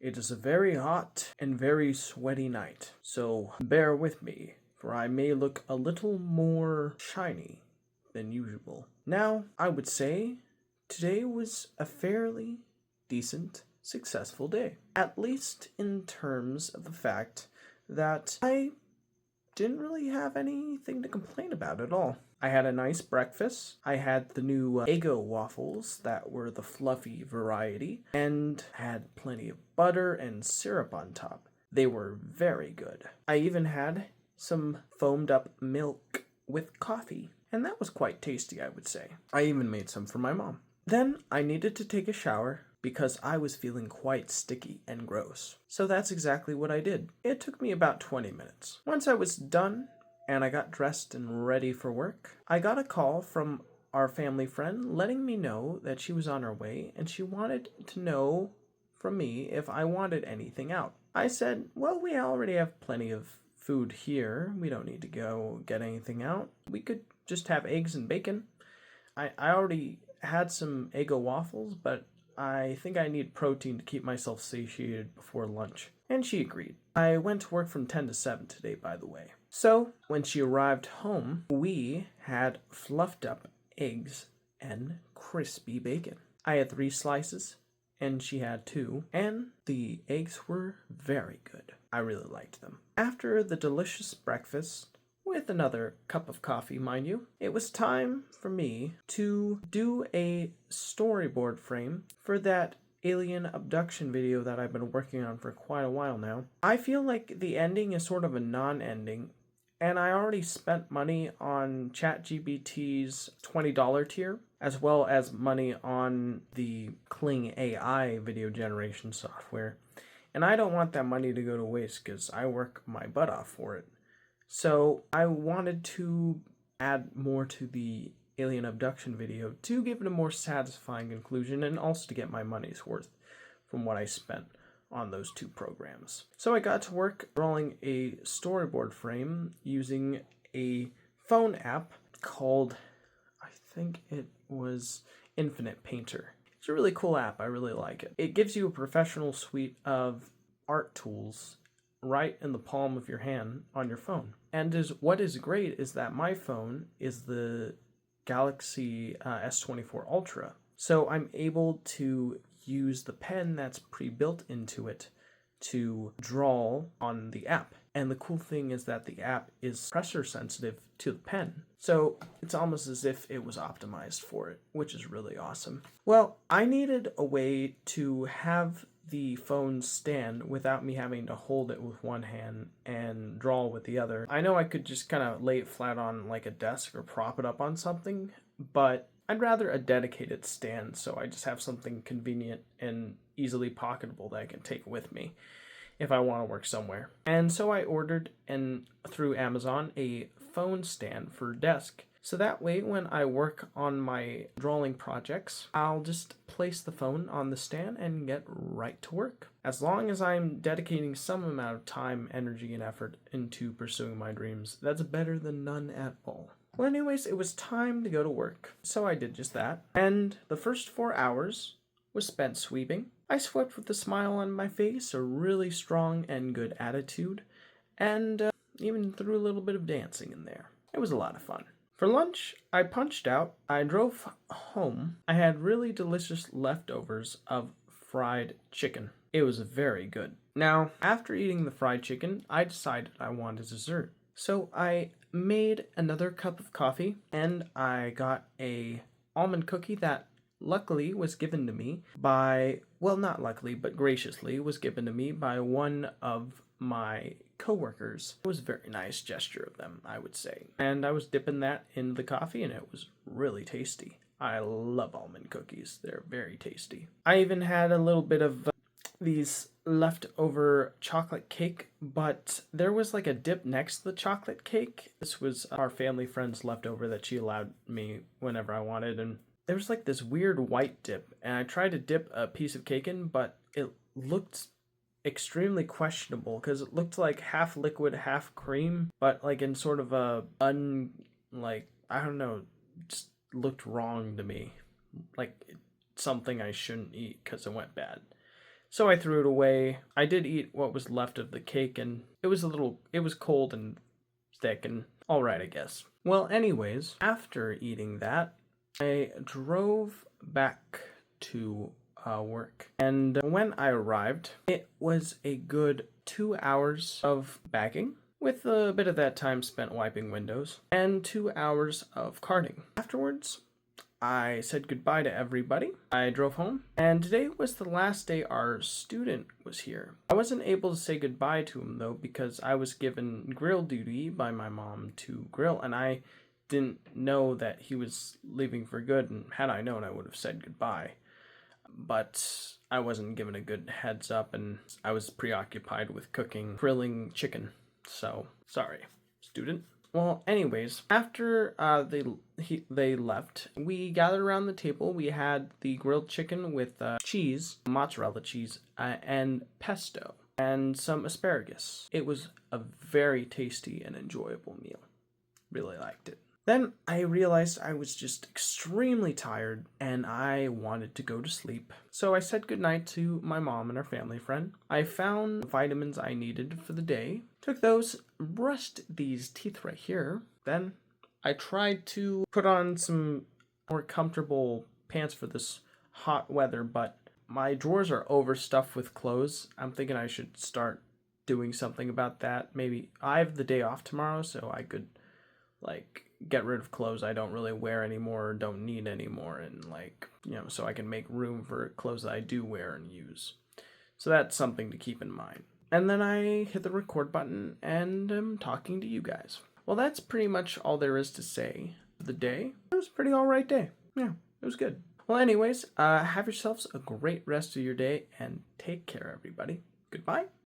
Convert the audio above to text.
It is a very hot and very sweaty night, so bear with me, for I may look a little more shiny than usual. Now, I would say today was a fairly decent, successful day. At least in terms of the fact that I didn't really have anything to complain about at all. I had a nice breakfast. I had the new Eggo waffles that were the fluffy variety and had plenty of butter and syrup on top. They were very good. I even had some foamed up milk with coffee, and that was quite tasty, I would say. I even made some for my mom. Then I needed to take a shower because I was feeling quite sticky and gross. So that's exactly what I did. It took me about 20 minutes. Once I was done and I got dressed and ready for work, I got a call from our family friend letting me know that she was on her way and she wanted to know from me if I wanted anything out. I said, well, we already have plenty of food here. We don't need to go get anything out. We could just have eggs and bacon. I already had some Eggo waffles, but I think I need protein to keep myself satiated before lunch. And she agreed. I went to work from 10 to 7 today, by the way. So, when she arrived home, we had fluffed up eggs and crispy bacon. I had 3 slices, and she had 2, and the eggs were very good. I really liked them. After the delicious breakfast, with another cup of coffee, mind you, it was time for me to do a storyboard frame for that alien abduction video that I've been working on for quite a while now. I feel like the ending is sort of a non-ending, and I already spent money on ChatGPT's $20 tier, as well as money on the Kling AI video generation software. And I don't want that money to go to waste because I work my butt off for it. So I wanted to add more to the alien abduction video to give it a more satisfying conclusion and also to get my money's worth from what I spent on those 2 programs. So I got to work drawing a storyboard frame using a phone app called, I think it was Infinite Painter. It's a really cool app. I really like it. It gives you a professional suite of art tools right in the palm of your hand on your phone. And what is great is that my phone is the Galaxy S24 Ultra. So I'm able to use the pen that's pre-built into it to draw on the app. And the cool thing is that the app is pressure sensitive to the pen. So it's almost as if it was optimized for it, which is really awesome. Well, I needed a way to have the phone stand without me having to hold it with one hand and draw with the other. I know I could just kind of lay it flat on like a desk or prop it up on something, but I'd rather a dedicated stand so I just have something convenient and easily pocketable that I can take with me if I want to work somewhere. And so I ordered through Amazon a phone stand for desk. So that way, when I work on my drawing projects, I'll just place the phone on the stand and get right to work. As long as I'm dedicating some amount of time, energy, and effort into pursuing my dreams, that's better than none at all. Well, anyways, it was time to go to work. So I did just that. And the first 4 hours was spent sweeping. I swept with a smile on my face, a really strong and good attitude, and even threw a little bit of dancing in there. It was a lot of fun. For lunch, I punched out. I drove home. I had really delicious leftovers of fried chicken. It was very good. Now, after eating the fried chicken, I decided I wanted dessert. So I made another cup of coffee, and I got a almond cookie that luckily was given to me by, well, not luckily, but graciously was given to me by one of my coworkers. It was a very nice gesture of them, I would say. And I was dipping that in the coffee and it was really tasty. I love almond cookies. They're very tasty. I even had a little bit of these leftover chocolate cake, but there was like a dip next to the chocolate cake. This was our family friend's leftover that she allowed me whenever I wanted, and there was like this weird white dip, and I tried to dip a piece of cake in, but it looked extremely questionable because it looked like half liquid, half cream, but like in sort of a I don't know, just looked wrong to me. Like something I shouldn't eat because it went bad. So I threw it away. I did eat what was left of the cake, and it was cold and thick and alright, I guess. Well, anyways, after eating that, I drove back to work. And when I arrived, it was a good 2 hours of bagging, with a bit of that time spent wiping windows, and 2 hours of carting. Afterwards, I said goodbye to everybody. I drove home, and today was the last day our student was here. I wasn't able to say goodbye to him though, because I was given grill duty by my mom to grill, and I didn't know that he was leaving for good, and had I known, I would have said goodbye. But I wasn't given a good heads up, and I was preoccupied with grilling chicken. So, sorry, student. Well, anyways, after they left, we gathered around the table. We had the grilled chicken with cheese, mozzarella cheese, and pesto, and some asparagus. It was a very tasty and enjoyable meal. Really liked it. Then I realized I was just extremely tired and I wanted to go to sleep. So I said goodnight to my mom and our family friend. I found the vitamins I needed for the day, took those, brushed these teeth right here. Then I tried to put on some more comfortable pants for this hot weather, but my drawers are overstuffed with clothes. I'm thinking I should start doing something about that. Maybe I have the day off tomorrow, so I could get rid of clothes I don't really wear anymore or don't need anymore, and so I can make room for clothes that I do wear and use. So that's something to keep in mind. And then I hit the record button and I'm talking to you guys. Well, that's pretty much all there is to say for the day. It was a pretty alright day. Yeah, it was good. Well, anyways, have yourselves a great rest of your day and take care, everybody. Goodbye.